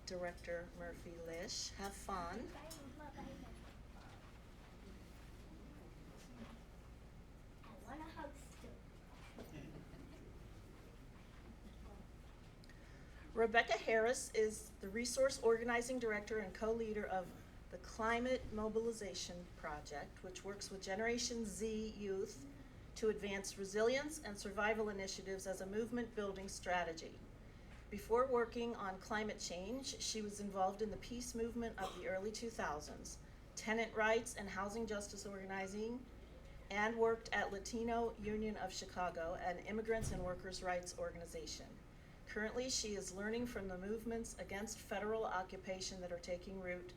Director Murphy Lish. Have fun. Rebecca Harris is the Resource Organizing Director and co-leader of the Climate Mobilization Project, which works with Generation Z youth to advance resilience and survival initiatives as a movement-building strategy. Before working on climate change, she was involved in the peace movement of the early 2000s, tenant rights and housing justice organizing, and worked at Latino Union of Chicago, an immigrants and workers' rights organization. Currently, she is learning from the movements against federal occupation that are taking root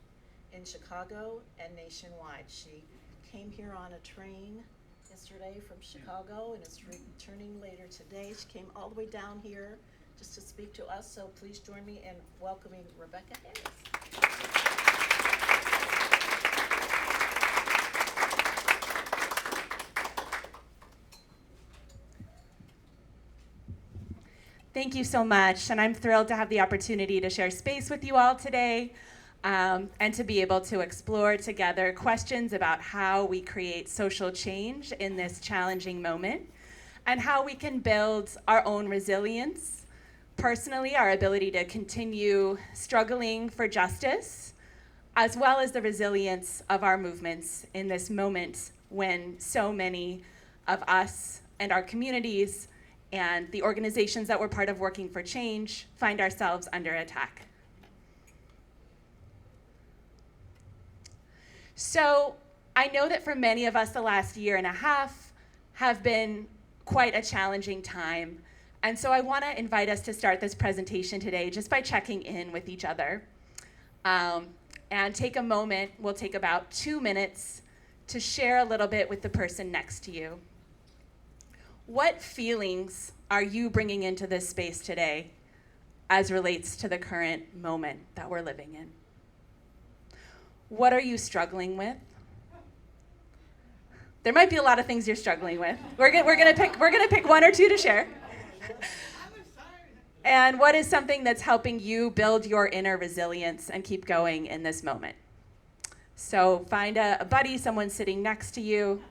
in Chicago and nationwide. She came here on a train yesterday from Chicago and is returning later today. She came all the way down here just to speak to us, so please join me in welcoming Rebecca Harris. Thank you so much, and I'm thrilled to have the opportunity to share space with you all today and to be able to explore together questions about how we create social change in this challenging moment and how we can build our own resilience, personally, our ability to continue struggling for justice, as well as the resilience of our movements in this moment when so many of us and our communities and the organizations that we're part of working for change find ourselves under attack. So I know that for many of us, the last year and a half have been quite a challenging time. And so I want to invite us to start this presentation today just by checking in with each other. And take a moment, we'll take about 2 minutes to share a little bit with the person next to you. What feelings are you bringing into this space today as relates to the current moment that we're living in? What are you struggling with? There might be a lot of things you're struggling with. We're gonna pick one or two to share. And what is something that's helping you build your inner resilience and keep going in this moment? So find a buddy, someone sitting next to you,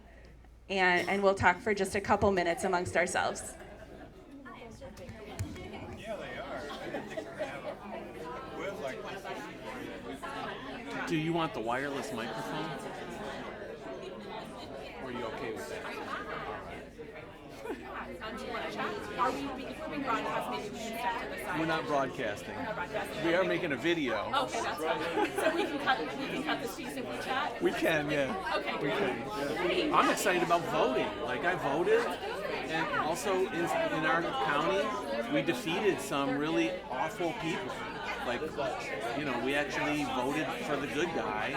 and we'll talk for just a couple minutes amongst ourselves. Yeah, they are. I didn't think we were going to have a word like this. Do you want the wireless microphone? Or are you okay with that? We're not broadcasting. We are making a video. Okay, that's fine. So we can cut this piece if we chat? We can, yeah. Okay, We can. great. Yeah. I'm excited about voting. Like, I voted, and also in our county, we defeated some really awful people. Like, you know, we actually voted for the good guy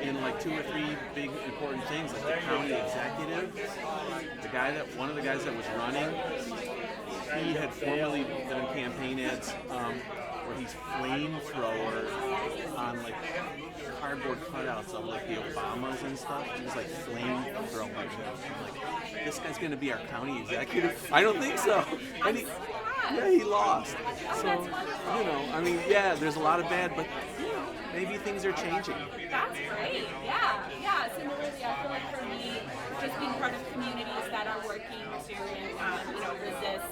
in like 2 or 3 big important things, like the county executive, one of the guys that was running, he had formerly done campaign ads where he's flamethrower on like cardboard cutouts of like the Obamas and stuff. He was like flamethrowing. I'm like, this guy's gonna be our county executive? I don't think so. And he lost. So, you know, I mean, yeah, there's a lot of bad, but you know, maybe things are changing. That's great. Yeah. Similarly, I feel like for me, just being part of communities that are working to, resist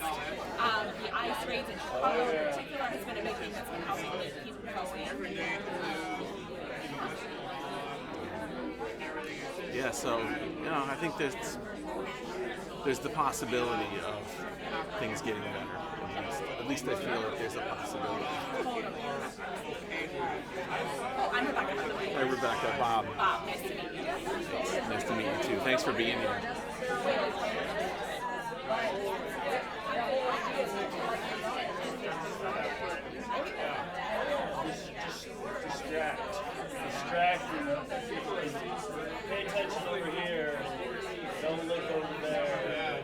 the ICE raids in Chicago in particular has been a big thing that's been helping me keep going. Yeah, so, you know, I think there's the possibility of things getting better. At least I feel like there's a possibility. I'm Rebecca, by the way. Hi, Rebecca. Bob. Bob, nice to meet you. Nice to meet you, too. Thanks for being here. Distract. Pay attention over here. Don't look over there.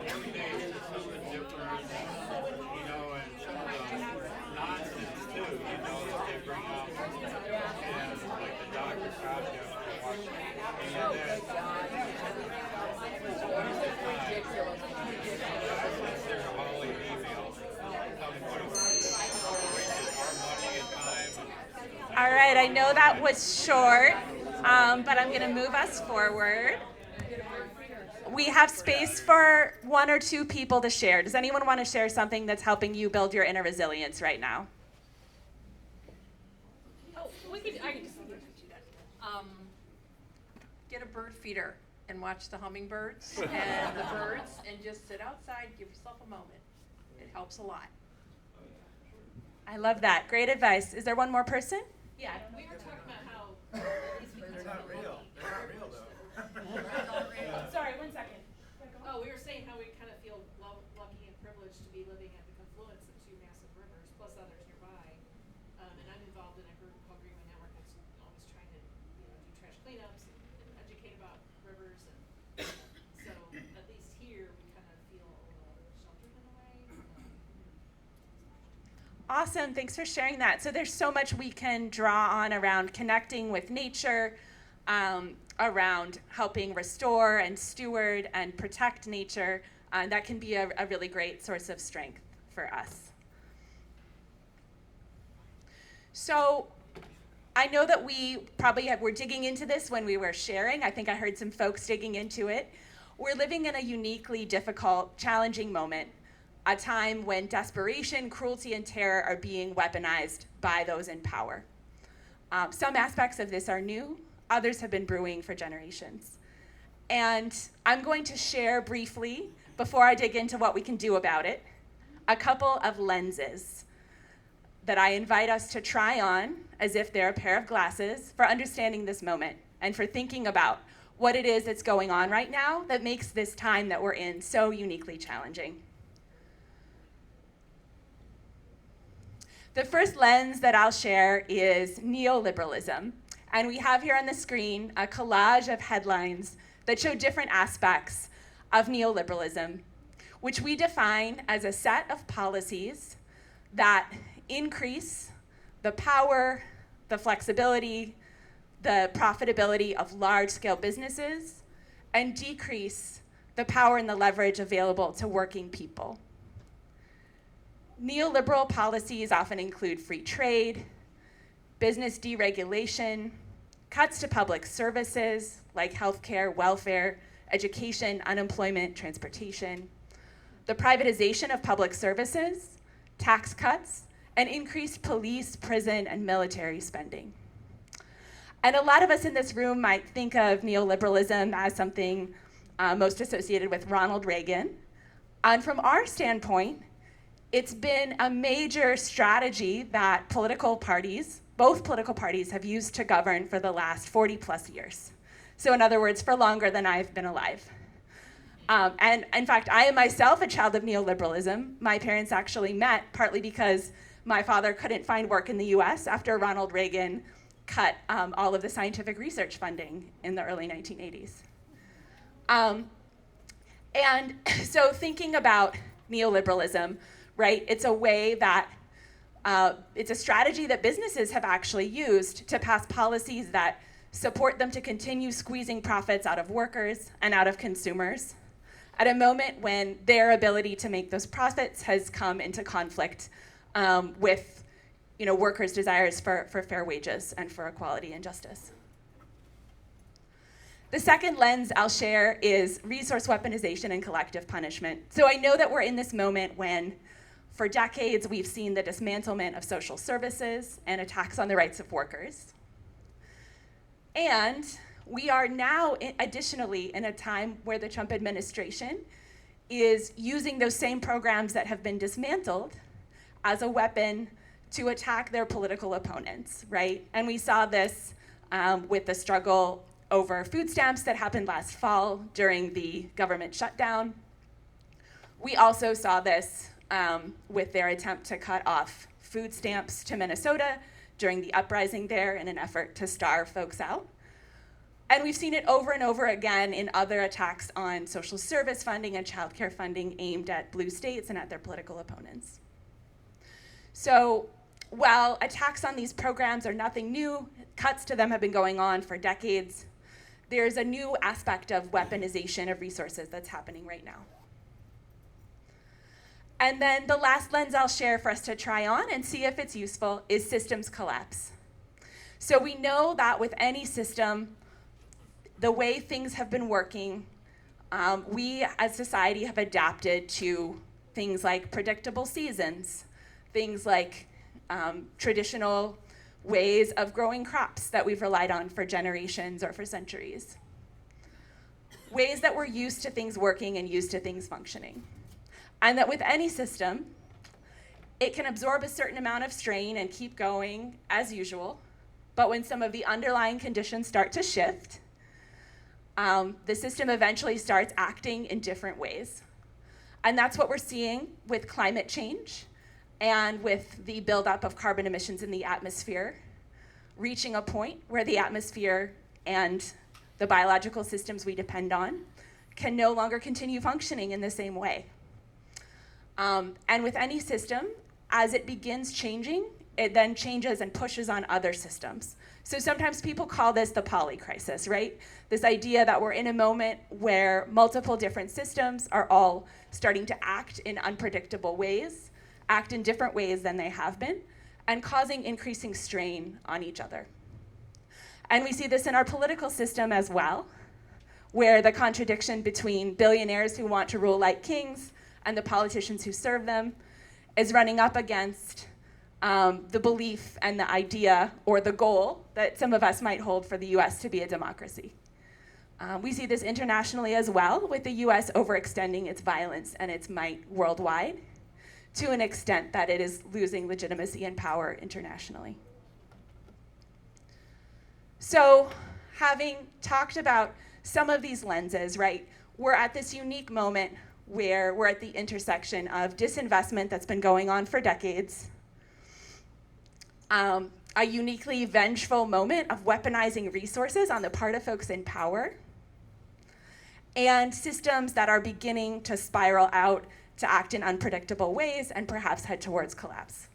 Nonsense too, that they bring up. And like the Dr. Project for Washington. There's a whole email coming to wasted our money and time. All right, I know that was short, but I'm going to move us forward. We have space for one or two people to share. Does anyone want to share something that's helping you build your inner resilience right now? Oh, I can just do that. Get a bird feeder and watch the hummingbirds and the birds and just sit outside, give yourself a moment. It helps a lot. I love that. Great advice. Is there one more person? Yeah, we were talking about how They're not real. They're not real, though. Sorry, 1 second. Oh, we were saying how we kind of feel lucky and privileged to be living at the confluence of two massive rivers, plus others nearby. And I'm involved in a group called Greenway Network that's always trying to, do trash cleanups and educate about rivers. And so at least here we kind of feel a little sheltered in a way. Awesome. Thanks for sharing that. So there's so much we can draw on around connecting with nature, around helping restore and steward and protect nature. That can be a really great source of strength for us. So I know that we probably were digging into this when we were sharing. I think I heard some folks digging into it. We're living in a uniquely difficult, challenging moment, a time when desperation, cruelty, and terror are being weaponized by those in power. Some aspects of this are new. Others have been brewing for generations. And I'm going to share briefly, before I dig into what we can do about it, a couple of lenses that I invite us to try on as if they're a pair of glasses for understanding this moment and for thinking about what it is that's going on right now that makes this time that we're in so uniquely challenging. The first lens that I'll share is neoliberalism. And we have here on the screen a collage of headlines that show different aspects of neoliberalism, which we define as a set of policies that increase the power, the flexibility, the profitability of large-scale businesses, and decrease the power and the leverage available to working people. Neoliberal policies often include free trade, business deregulation, cuts to public services like healthcare, welfare, education, unemployment, transportation, the privatization of public services, tax cuts, and increased police, prison, and military spending. And a lot of us in this room might think of neoliberalism as something most associated with Ronald Reagan. And from our standpoint, it's been a major strategy that political parties, both political parties, have used to govern for the last 40 plus years. So in other words, for longer than I've been alive. And in fact, I am myself a child of neoliberalism. My parents actually met partly because my father couldn't find work in the US after Ronald Reagan cut all of the scientific research funding in the early 1980s. And so thinking about neoliberalism, right, it's a way that it's a strategy that businesses have actually used to pass policies that support them to continue squeezing profits out of workers and out of consumers at a moment when their ability to make those profits has come into conflict with workers' desires for fair wages and for equality and justice. The second lens I'll share is resource weaponization and collective punishment. So I know that we're in this moment when for decades, we've seen the dismantlement of social services and attacks on the rights of workers. And we are now, additionally, in a time where the Trump administration is using those same programs that have been dismantled as a weapon to attack their political opponents, right? And we saw this with the struggle over food stamps that happened last fall during the government shutdown. We also saw this with their attempt to cut off food stamps to Minnesota during the uprising there in an effort to starve folks out. And we've seen it over and over again in other attacks on social service funding and childcare funding aimed at blue states and at their political opponents. So while attacks on these programs are nothing new, cuts to them have been going on for decades, there's a new aspect of weaponization of resources that's happening right now. And then the last lens I'll share for us to try on and see if it's useful is systems collapse. So we know that with any system, the way things have been working, we as society have adapted to things like predictable seasons, things like traditional ways of growing crops that we've relied on for generations or for centuries. Ways that we're used to things working and used to things functioning. And that with any system, it can absorb a certain amount of strain and keep going as usual. But when some of the underlying conditions start to shift, the system eventually starts acting in different ways. And that's what we're seeing with climate change and with the buildup of carbon emissions in the atmosphere, reaching a point where the atmosphere and the biological systems we depend on can no longer continue functioning in the same way. And with any system, as it begins changing, it then changes and pushes on other systems. So sometimes people call this the polycrisis, right? This idea that we're in a moment where multiple different systems are all starting to act in unpredictable ways, act in different ways than they have been, and causing increasing strain on each other. And we see this in our political system as well, where the contradiction between billionaires who want to rule like kings and the politicians who serve them is running up against the belief and the idea or the goal that some of us might hold for the US to be a democracy. We see this internationally as well, with the US overextending its violence and its might worldwide to an extent that it is losing legitimacy and power internationally. So, having talked about some of these lenses, right, we're at this unique moment where we're at the intersection of disinvestment that's been going on for decades, a uniquely vengeful moment of weaponizing resources on the part of folks in power, and systems that are beginning to spiral out to act in unpredictable ways and perhaps head towards collapse.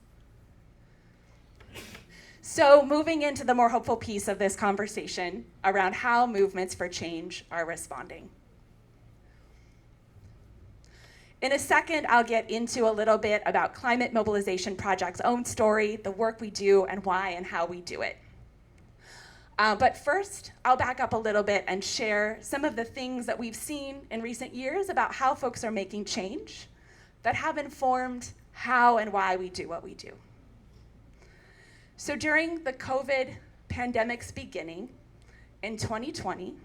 So moving into the more hopeful piece of this conversation around how movements for change are responding. In a second, I'll get into a little bit about Climate Mobilization Project's own story, the work we do, and why and how we do it. But first, I'll back up a little bit and share some of the things that we've seen in recent years about how folks are making change that have informed how and why we do what we do. So during the COVID pandemic's beginning in 2020,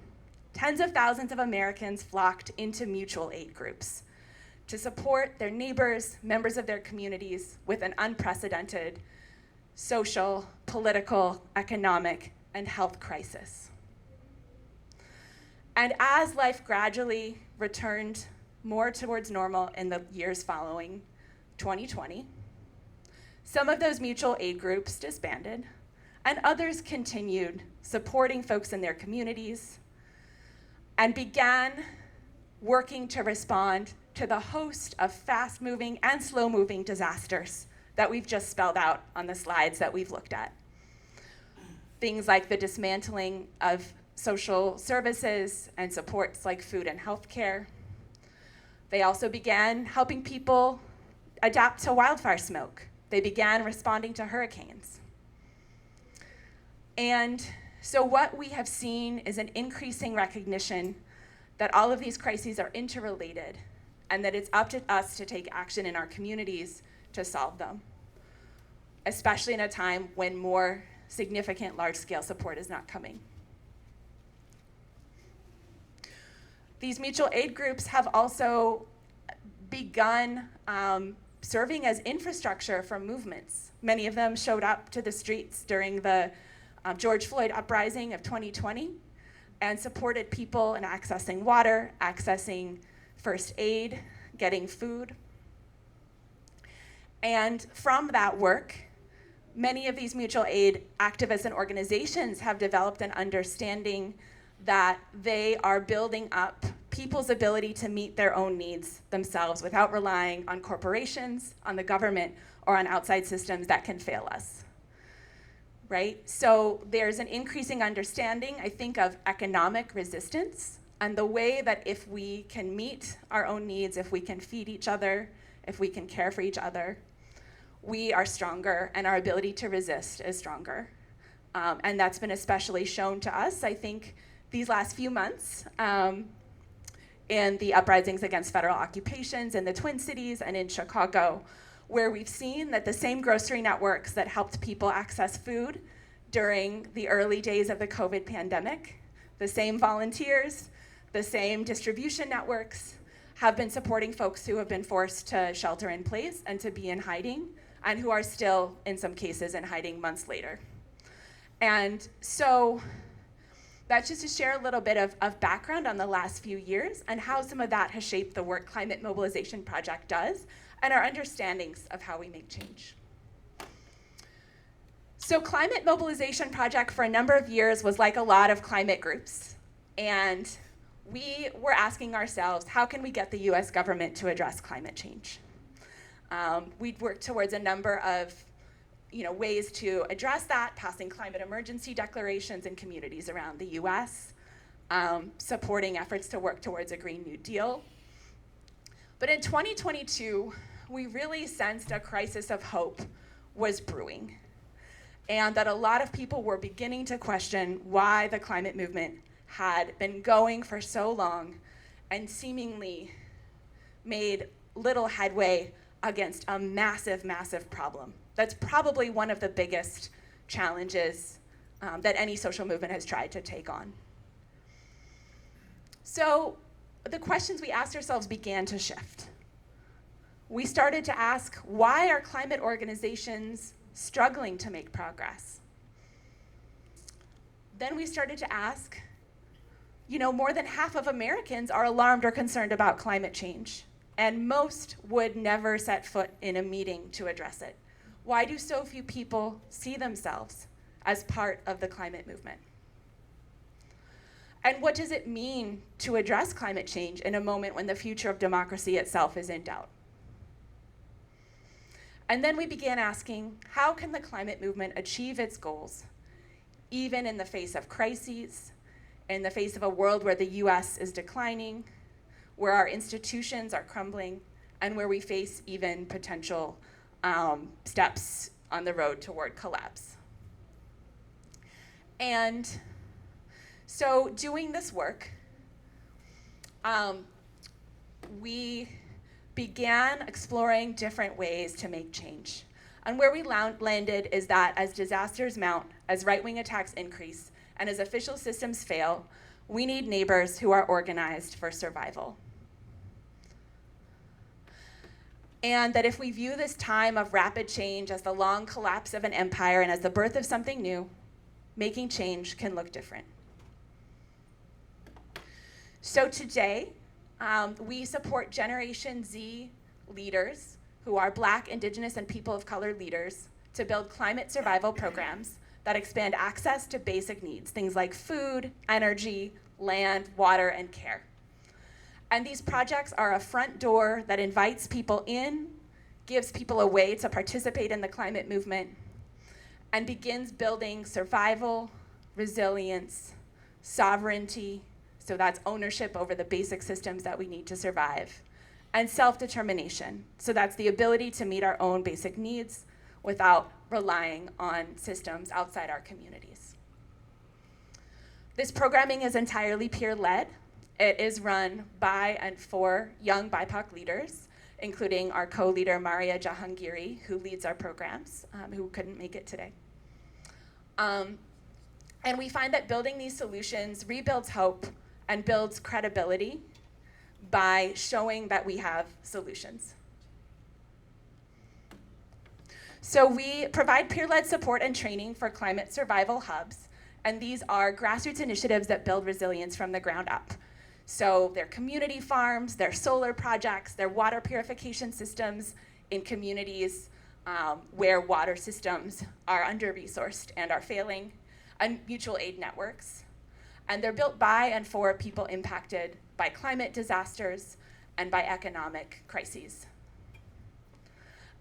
tens of thousands of Americans flocked into mutual aid groups to support their neighbors, members of their communities with an unprecedented social, political, economic, and health crisis. And as life gradually returned more towards normal in the years following 2020, some of those mutual aid groups disbanded, and others continued supporting folks in their communities and began working to respond to the host of fast-moving and slow-moving disasters that we've just spelled out on the slides that we've looked at. Things like the dismantling of social services and supports like food and healthcare. They also began helping people adapt to wildfire smoke. They began responding to hurricanes. And so what we have seen is an increasing recognition that all of these crises are interrelated and that it's up to us to take action in our communities to solve them, especially in a time when more significant large-scale support is not coming. These mutual aid groups have also begun serving as infrastructure for movements. Many of them showed up to the streets during the George Floyd uprising of 2020 and supported people in accessing water, accessing first aid, getting food. And from that work, many of these mutual aid activists and organizations have developed an understanding that they are building up people's ability to meet their own needs themselves without relying on corporations, on the government, or on outside systems that can fail us, right? So there's an increasing understanding, I think, of economic resistance and the way that if we can meet our own needs, if we can feed each other, if we can care for each other, we are stronger and our ability to resist is stronger. And that's been especially shown to us, I think, these last few months in the uprisings against federal occupations in the Twin Cities and in Chicago, where we've seen that the same grocery networks that helped people access food during the early days of the COVID pandemic, the same volunteers, the same distribution networks, have been supporting folks who have been forced to shelter in place and to be in hiding, and who are still, in some cases, in hiding months later. And so that's just to share a little bit of background on the last few years and how some of that has shaped the work Climate Mobilization Project does and our understandings of how we make change. So Climate Mobilization Project for a number of years was like a lot of climate groups. And we were asking ourselves, how can we get the US government to address climate change? We'd worked towards a number of ways to address that, passing climate emergency declarations in communities around the US, supporting efforts to work towards a Green New Deal. But in 2022, we really sensed a crisis of hope was brewing, and that a lot of people were beginning to question why the climate movement had been going for so long and seemingly made little headway against a massive, massive problem. That's probably one of the biggest challenges that any social movement has tried to take on. So the questions we asked ourselves began to shift. We started to ask, why are climate organizations struggling to make progress? Then we started to ask, more than half of Americans are alarmed or concerned about climate change, and most would never set foot in a meeting to address it. Why do so few people see themselves as part of the climate movement? And what does it mean to address climate change in a moment when the future of democracy itself is in doubt? And then we began asking, how can the climate movement achieve its goals, even in the face of crises, in the face of a world where the US is declining, where our institutions are crumbling, and where we face even potential steps on the road toward collapse? And so doing this work, we began exploring different ways to make change. And where we landed is that as disasters mount, as right-wing attacks increase, and as official systems fail, we need neighbors who are organized for survival. And that if we view this time of rapid change as the long collapse of an empire and as the birth of something new, making change can look different. So today, we support Generation Z leaders who are Black, Indigenous, and people of color leaders to build climate survival programs that expand access to basic needs, things like food, energy, land, water, and care. And these projects are a front door that invites people in, gives people a way to participate in the climate movement, and begins building survival, resilience, sovereignty, so that's ownership over the basic systems that we need to survive, and self-determination, so that's the ability to meet our own basic needs without relying on systems outside our communities. This programming is entirely peer-led. It is run by and for young BIPOC leaders, including our co-leader, Maria Jahangiri, who leads our programs, who couldn't make it today. And we find that building these solutions rebuilds hope and builds credibility by showing that we have solutions. So we provide peer-led support and training for climate survival hubs, and these are grassroots initiatives that build resilience from the ground up. So they're community farms, they're solar projects, they're water purification systems in communities where water systems are under-resourced and are failing, and mutual aid networks. And they're built by and for people impacted by climate disasters and by economic crises.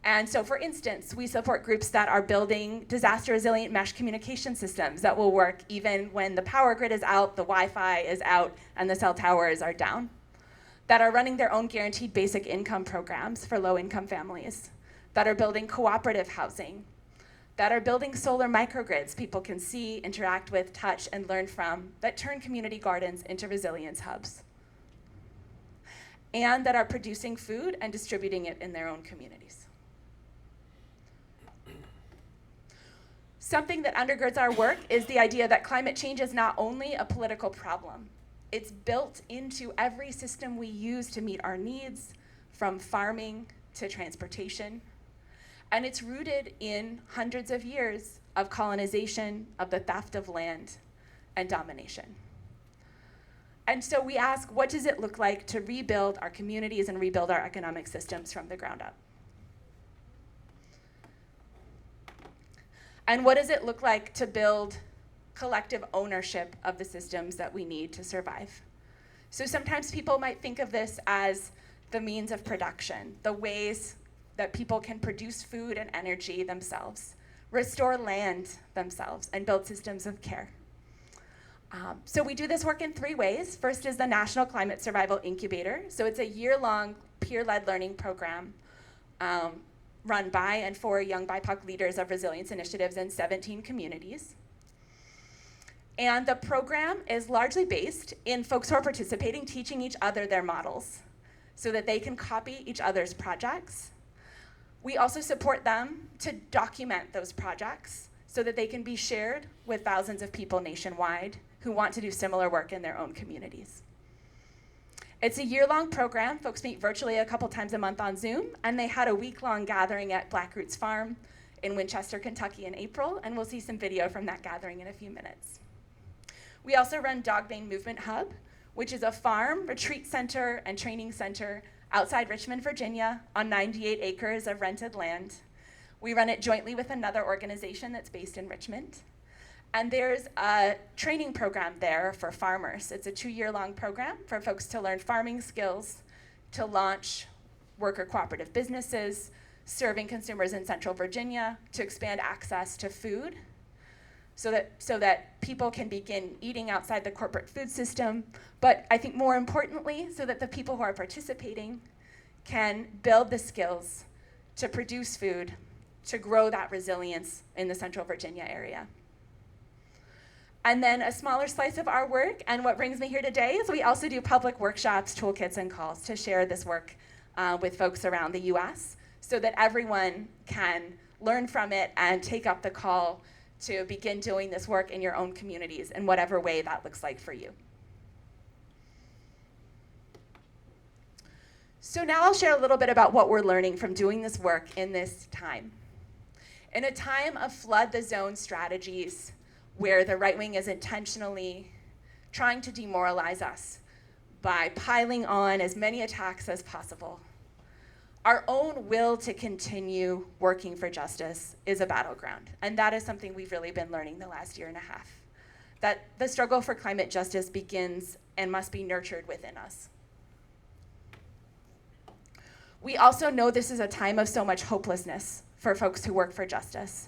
And so, for instance, we support groups that are building disaster-resilient mesh communication systems that will work even when the power grid is out, the Wi-Fi is out, and the cell towers are down, that are running their own guaranteed basic income programs for low-income families, that are building cooperative housing, that are building solar microgrids people can see, interact with, touch, and learn from, that turn community gardens into resilience hubs, and that are producing food and distributing it in their own communities. Something that undergirds our work is the idea that climate change is not only a political problem, it's built into every system we use to meet our needs, from farming to transportation. And it's rooted in hundreds of years of colonization, of the theft of land, and domination. And so we ask, what does it look like to rebuild our communities and rebuild our economic systems from the ground up? And what does it look like to build collective ownership of the systems that we need to survive? So sometimes people might think of this as the means of production, the ways that people can produce food and energy themselves, restore land themselves, and build systems of care. So we do this work in 3 ways. First is the National Climate Survival Incubator. So it's a year-long peer-led learning program run by and for young BIPOC leaders of resilience initiatives in 17 communities. And the program is largely based in folks who are participating, teaching each other their models so that they can copy each other's projects. We also support them to document those projects so that they can be shared with thousands of people nationwide who want to do similar work in their own communities. It's a year-long program. Folks meet virtually a couple times a month on Zoom, and they had a week-long gathering at Black Roots Farm in Winchester, Kentucky in April, and we'll see some video from that gathering in a few minutes. We also run Dogbane Movement Hub, which is a farm, retreat center, and training center outside Richmond, Virginia, on 98 acres of rented land. We run it jointly with another organization that's based in Richmond. And there's a training program there for farmers. It's a 2-year-long program for folks to learn farming skills, to launch worker cooperative businesses, serving consumers in Central Virginia, to expand access to food, so that people can begin eating outside the corporate food system, but I think more importantly, so that the people who are participating can build the skills to produce food, to grow that resilience in the Central Virginia area. And then a smaller slice of our work, and what brings me here today, is we also do public workshops, toolkits, and calls to share this work with folks around the US so that everyone can learn from it and take up the call to begin doing this work in your own communities in whatever way that looks like for you. So now I'll share a little bit about what we're learning from doing this work in this time. In a time of flood the zone strategies, where the right wing is intentionally trying to demoralize us by piling on as many attacks as possible, our own will to continue working for justice is a battleground. And that is something we've really been learning the last 1.5 years. That the struggle for climate justice begins and must be nurtured within us. We also know this is a time of so much hopelessness for folks who work for justice.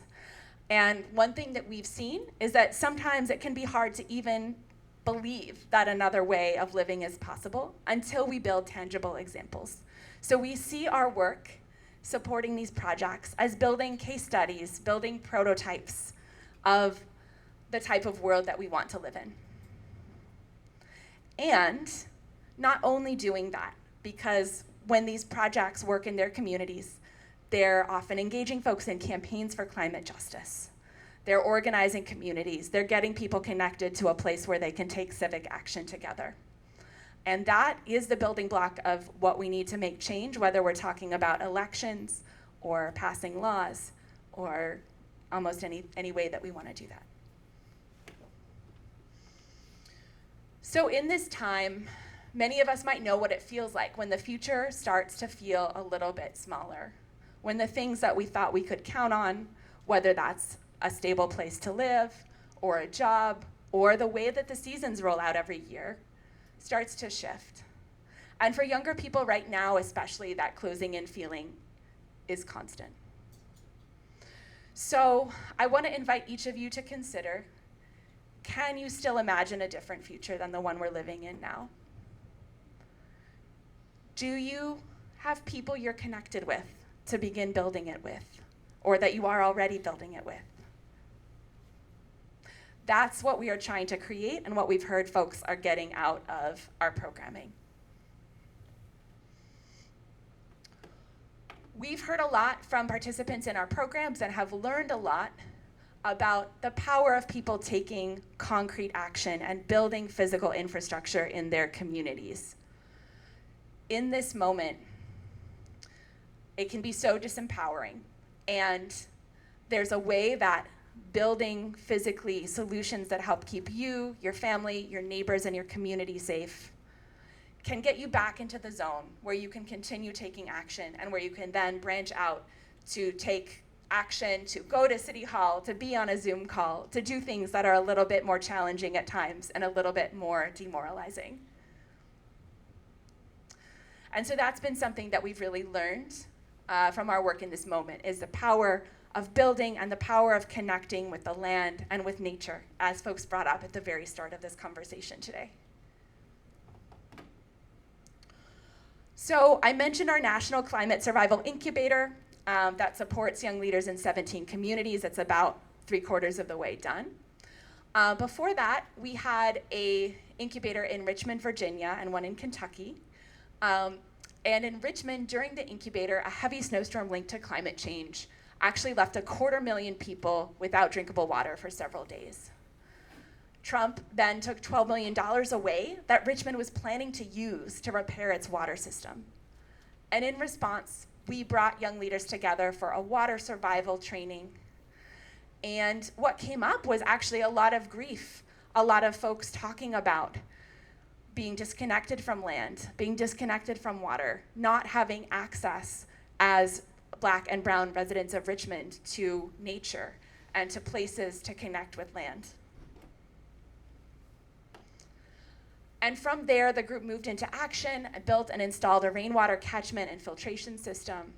And one thing that we've seen is that sometimes it can be hard to even believe that another way of living is possible until we build tangible examples. So we see our work supporting these projects as building case studies, building prototypes of the type of world that we want to live in. And not only doing that, because when these projects work in their communities, they're often engaging folks in campaigns for climate justice. They're organizing communities. They're getting people connected to a place where they can take civic action together. And that is the building block of what we need to make change, whether we're talking about elections or passing laws or almost any way that we want to do that. So in this time, many of us might know what it feels like when the future starts to feel a little bit smaller, when the things that we thought we could count on, whether that's a stable place to live or a job or the way that the seasons roll out every year, starts to shift. And for younger people right now, especially, that closing in feeling is constant. So I want to invite each of you to consider, can you still imagine a different future than the one we're living in now? Do you have people you're connected with to begin building it with? or that you are already building it with. That's what we are trying to create and what we've heard folks are getting out of our programming. We've heard a lot from participants in our programs and have learned a lot about the power of people taking concrete action and building physical infrastructure in their communities. In this moment, it can be so disempowering, and there's a way that building physically solutions that help keep you, your family, your neighbors, and your community safe can get you back into the zone where you can continue taking action and where you can then branch out to take action, to go to City Hall, to be on a Zoom call, to do things that are a little bit more challenging at times and a little bit more demoralizing. And so that's been something that we've really learned from our work in this moment, is the power of building and the power of connecting with the land and with nature, as folks brought up at the very start of this conversation today. So I mentioned our National Climate Survival Incubator that supports young leaders in 17 communities. It's about 3/4 of the way done. Before that, we had an incubator in Richmond, Virginia, and one in Kentucky. And in Richmond, during the incubator, a heavy snowstorm linked to climate change actually left 250,000 people without drinkable water for several days. Trump then took $12 million away that Richmond was planning to use to repair its water system. And in response, we brought young leaders together for a water survival training. And what came up was actually a lot of grief, a lot of folks talking about being disconnected from land, being disconnected from water, not having access as Black and brown residents of Richmond to nature and to places to connect with land. And from there, the group moved into action and built and installed a rainwater catchment and filtration system.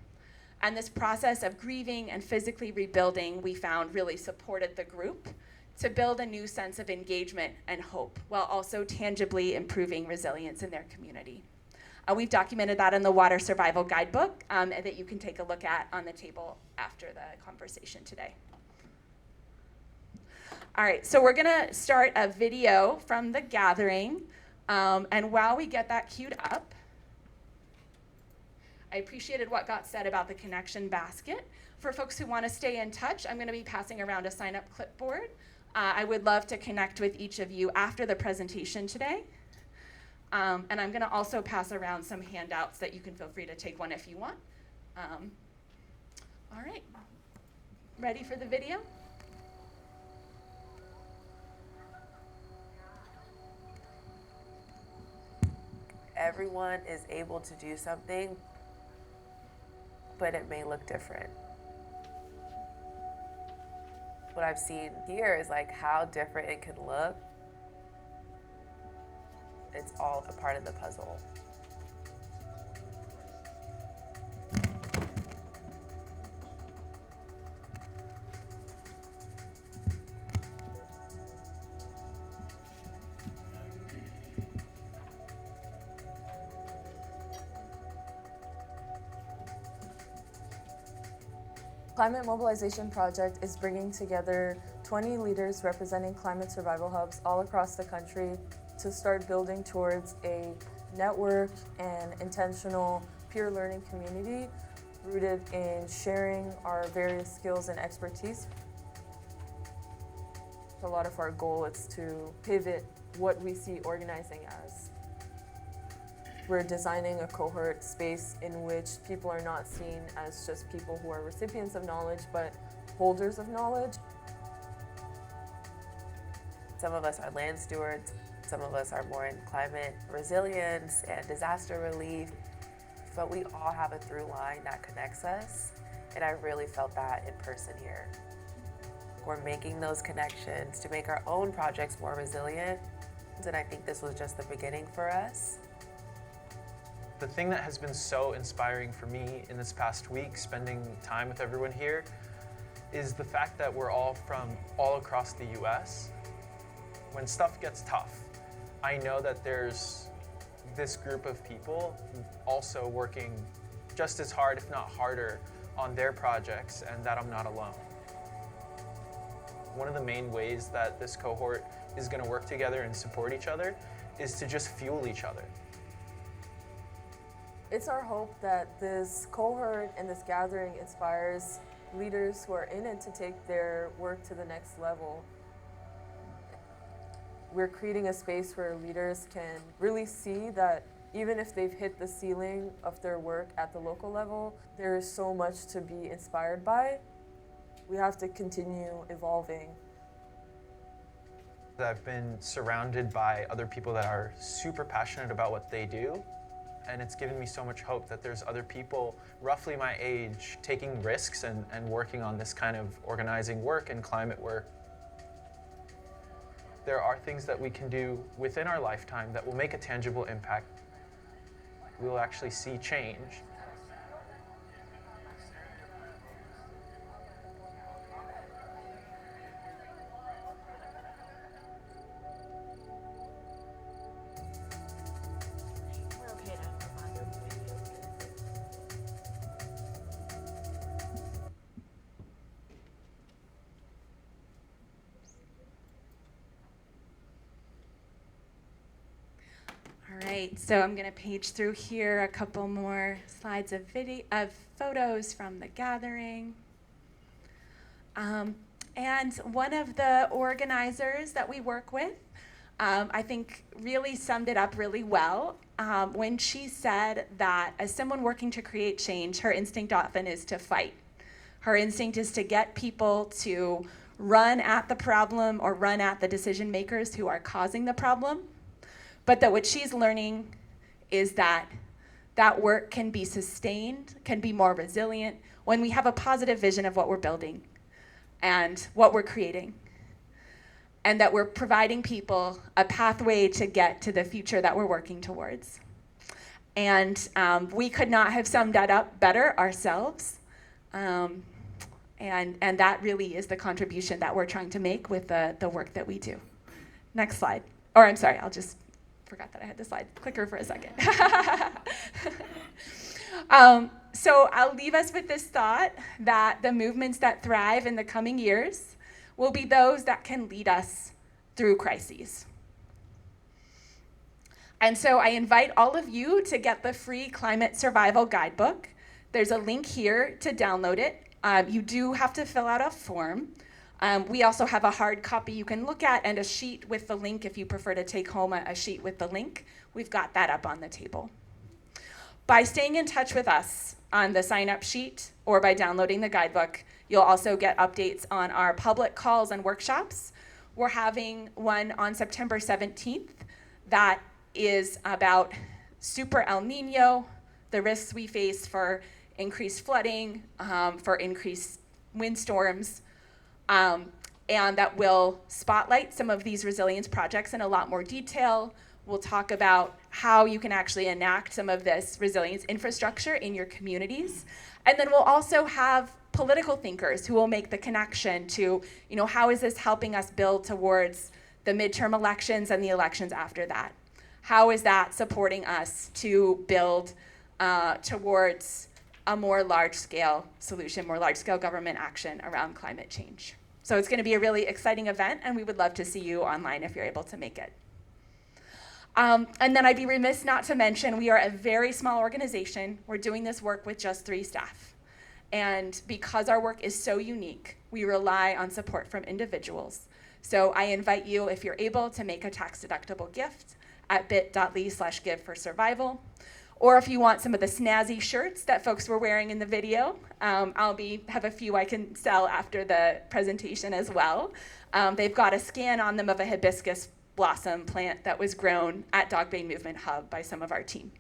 And this process of grieving and physically rebuilding, we found, really supported the group to build a new sense of engagement and hope, while also tangibly improving resilience in their community. We've documented that in the Water Survival Guidebook that you can take a look at on the table after the conversation today. All right, so we're gonna start a video from the gathering. And while we get that queued up, I appreciated what got said about the connection basket. For folks who want to stay in touch, I'm going to be passing around a sign-up clipboard. I would love to connect with each of you after the presentation today. And I'm going to also pass around some handouts that you can feel free to take one if you want. All right, ready for the video? Everyone is able to do something, but it may look different. What I've seen here is like how different it can look. It's all a part of the puzzle. Climate Mobilization Project is bringing together 20 leaders representing climate survival hubs all across the country to start building towards a network and intentional peer learning community rooted in sharing our various skills and expertise. A lot of our goal is to pivot what we see organizing as. We're designing a cohort space in which people are not seen as just people who are recipients of knowledge, but holders of knowledge. Some of us are land stewards, some of us are more in climate resilience and disaster relief, but we all have a through line that connects us, and I really felt that in person here. We're making those connections to make our own projects more resilient, and I think this was just the beginning for us. The thing that has been so inspiring for me in this past week, spending time with everyone here, is the fact that we're all from all across the US. When stuff gets tough, I know that there's this group of people also working just as hard, if not harder, on their projects and that I'm not alone. One of the main ways that this cohort is going to work together and support each other is to just fuel each other. It's our hope that this cohort and this gathering inspires leaders who are in it to take their work to the next level. We're creating a space where leaders can really see that even if they've hit the ceiling of their work at the local level, there is so much to be inspired by. We have to continue evolving. I've been surrounded by other people that are super passionate about what they do, and it's given me so much hope that there's other people roughly my age taking risks and working on this kind of organizing work and climate work. There are things that we can do within our lifetime that will make a tangible impact. We will actually see change. All right, so I'm going to page through here a couple more slides of photos from the gathering. And one of the organizers that we work with, I think really summed it up really well when she said that as someone working to create change, her instinct often is to fight. Her instinct is to get people to run at the problem or run at the decision makers who are causing the problem. But that what she's learning is that that work can be sustained, can be more resilient when we have a positive vision of what we're building and what we're creating. And that we're providing people a pathway to get to the future that we're working towards. And we could not have summed that up better ourselves. And that really is the contribution that we're trying to make with the work that we do. Next slide. Or I'm sorry, forgot that I had the slide clicker for a second. So I'll leave us with this thought that the movements that thrive in the coming years will be those that can lead us through crises. And so I invite all of you to get the free Climate Survival Guidebook. There's a link here to download it. You do have to fill out a form. We also have a hard copy you can look at and a sheet with the link if you prefer to take home a sheet with the link. We've got that up on the table. By staying in touch with us on the sign-up sheet or by downloading the guidebook, you'll also get updates on our public calls and workshops. We're having one on September 17th that is about Super El Nino, the risks we face for increased flooding, for increased windstorms, and that will spotlight some of these resilience projects in a lot more detail. We'll talk about how you can actually enact some of this resilience infrastructure in your communities. And then we'll also have political thinkers who will make the connection to, how is this helping us build towards the midterm elections and the elections after that? How is that supporting us to build towards a more large-scale solution, more large-scale government action around climate change? So it's going to be a really exciting event, and we would love to see you online if you're able to make it. And then I'd be remiss not to mention we are a very small organization. We're doing this work with just 3 staff. And because our work is so unique, we rely on support from individuals. So I invite you, if you're able, to make a tax-deductible gift at bit.ly/giveforsurvival. Or if you want some of the snazzy shirts that folks were wearing in the video, I'll have a few I can sell after the presentation as well. They've got a scan on them of a hibiscus blossom plant that was grown at Dog Bay Movement Hub by some of our team.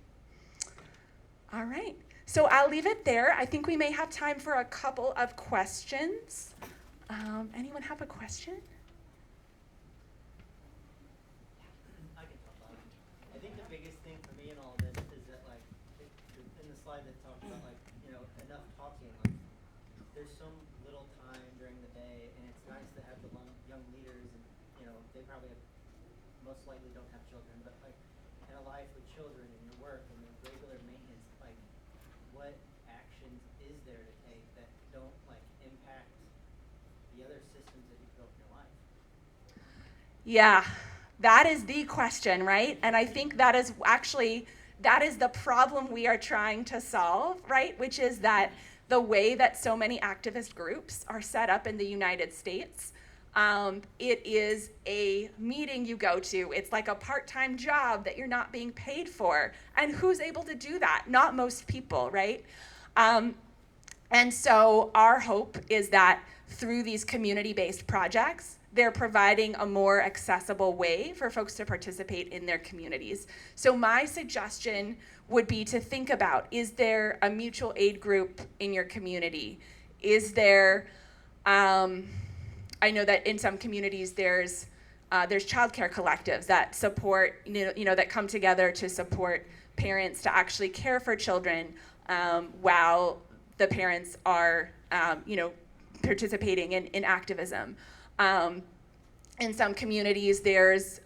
All right, so I'll leave it there. I think we may have time for a couple of questions. Anyone have a question? I can talk about it. I think the biggest thing for me in all of this is that, in the slide that talked about, enough talking, there's so little time during the day, and it's nice to have the young leaders, and, they probably most likely don't have children, but, in a life with children and your work and the regular maintenance, what actions is there to take Yeah, that is the question, right? And I think that is the problem we are trying to solve, right? Which is that the way that so many activist groups are set up in the United States, it is a meeting you go to. It's like a part-time job that you're not being paid for. And who's able to do that? Not most people, right? And so our hope is that through these community-based projects, they're providing a more accessible way for folks to participate in their communities. So my suggestion would be to think about, is there a mutual aid group in your community? Is there, I know that in some communities there's childcare collectives that support, that come together to support parents to actually care for children while the parents are, participating in activism. In some communities, there's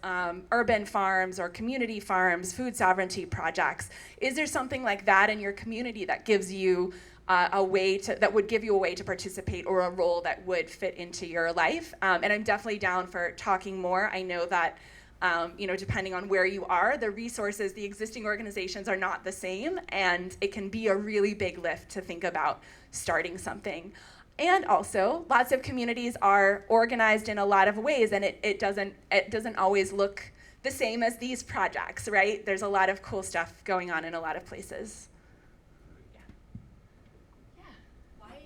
urban farms or community farms, food sovereignty projects. Is there something like that in your community that gives you that would give you a way to participate, or a role that would fit into your life? And I'm definitely down for talking more. I know that, depending on where you are, the resources, the existing organizations are not the same, and it can be a really big lift to think about starting something. And also, lots of communities are organized in a lot of ways, and it doesn't always look the same as these projects, right? There's a lot of cool stuff going on in a lot of places. Yeah. Why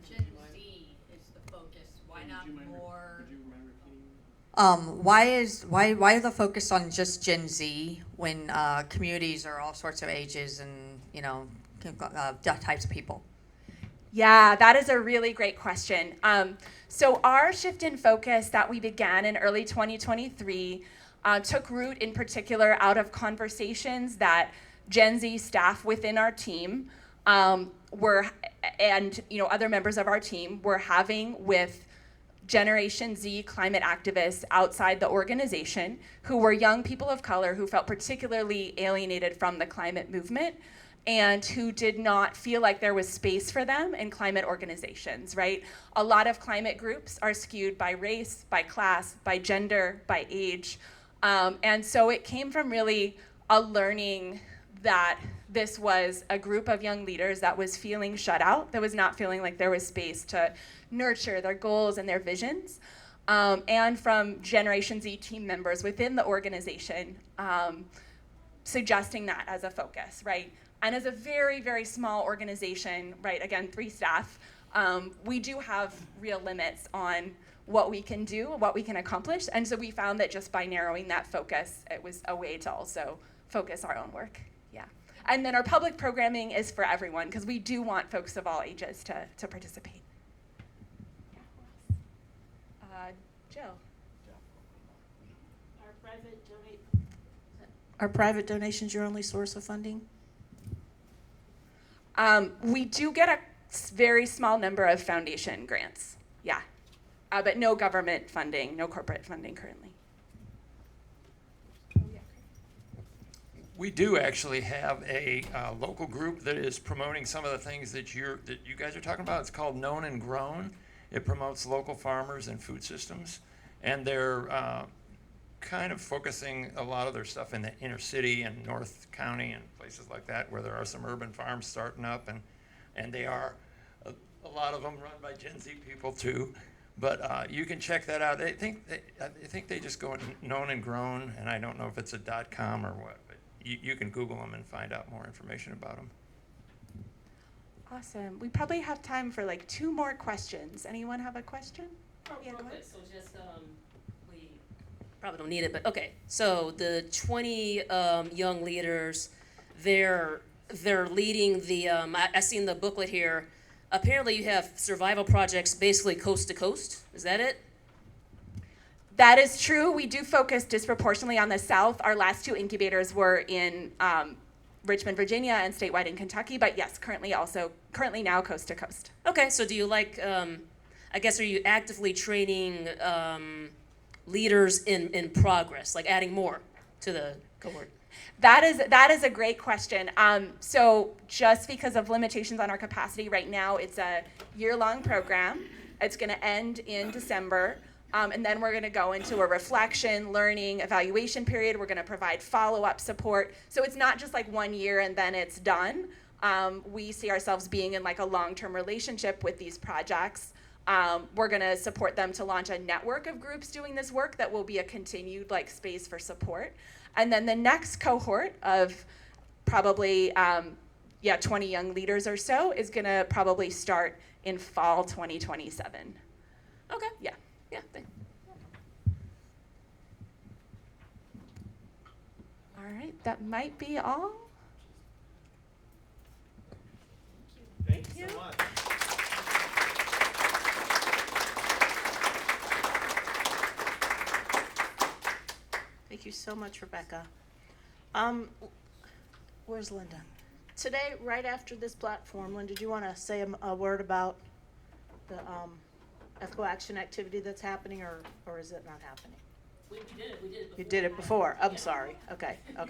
Gen Z is the focus? Why not more? Why the focus on just Gen Z when communities are all sorts of ages and types of people? Yeah, that is a really great question. So our shift in focus that we began in early 2023 took root in particular out of conversations that Gen Z staff within our team other members of our team were having with Generation Z climate activists outside the organization, who were young people of color who felt particularly alienated from the climate movement, and who did not feel like there was space for them in climate organizations, right? A lot of climate groups are skewed by race, by class, by gender, by age. And so it came from really a learning that this was a group of young leaders that was feeling shut out, that was not feeling like there was space to nurture their goals and their visions. And from Generation Z team members within the organization, suggesting that as a focus, right? And as a very, very small organization, right, again, 3 staff, we do have real limits on what we can do, what we can accomplish. And so we found that just by narrowing that focus, it was a way to also focus our own work, yeah. And then our public programming is for everyone, because we do want folks of all ages to participate. Jill. Are private donations your only source of funding? We do get a very small number of foundation grants, yeah. But no government funding, no corporate funding currently. We do actually have a local group that is promoting some of the things that you guys are talking about. It's called Known and Grown. It promotes local farmers and food systems, and they're kind of focusing a lot of their stuff in the inner city and North County and places like that, where there are some urban farms starting up, and they are a lot of them run by Gen Z people too. But you can check that out. I think they just go Known and Grown, and I don't know if it's a .com or what, but you can Google them and find out more information about them. Awesome. We probably have time for like 2 more questions. Anyone have a question? Yeah, go ahead. So just we probably don't need it, but okay. So the 20 young leaders, they're leading the. I seen the booklet here. Apparently, you have survival projects basically coast to coast. Is that it? That is true. We do focus disproportionately on the South. Our last 2 incubators were in Richmond, Virginia, and statewide in Kentucky. But yes, currently now coast to coast. Okay. So do you I guess, are you actively training leaders in progress, like adding more to the cohort? That is a great question. So just because of limitations on our capacity right now, it's a year-long program. It's going to end in December. And then we're going to go into a reflection, learning, evaluation period. We're going to provide follow-up support. So it's not just like 1 year and then it's done. We see ourselves being in like a long-term relationship with these projects. We're going to support them to launch a network of groups doing this work that will be a continued like space for support. And then the next cohort of probably 20 young leaders or so is going to probably start in fall 2027. Okay. Yeah. Yeah. Thanks. All right, that might be all. Thank you so much. Thank you so much, Rebecca. Where's Linda? Today, right after this platform, Linda, do you want to say a word about the ethical action activity that's happening, or is it not happening? We did it. We did it before. You did it before. I'm sorry. Okay.